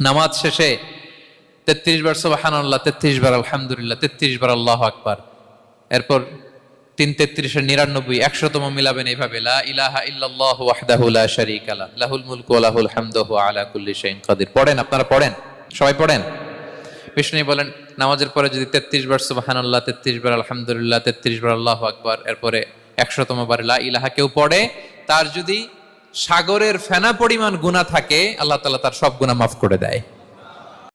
নামাজ শেষে 33 বার সুবহানাল্লাহ, 33 বার আলহামদুলিল্লাহ, 33 বার আল্লাহু আকবার, এরপর 3 33 99 100তম মিলাবেন এইভাবে, লা ইলাহা ইল্লাল্লাহু ওয়াহদাহু লা শারীকা লাহু লাহুল মুলকু ওয়া লাহুল হামদু ওয়া আলা কুল্লি শাইইন কাদির। পড়েন, আপনারা পড়েন, সবাই পড়েন। বিষ্ণু বলেন নামাজের পরে যদি 33 বার সুবহানাল্লাহ, 33 বার আলহামদুলিল্লাহ, 33 বার আল্লাহু আকবার, এরপরে 100তম বার লা ইলাহা কেউ পড়ে, তার যদি সাগরের ফেনা পরিমাণ গুনাহ থাকে আল্লাহ তাআলা তার সব গুনাহ মাফ করে দেয়।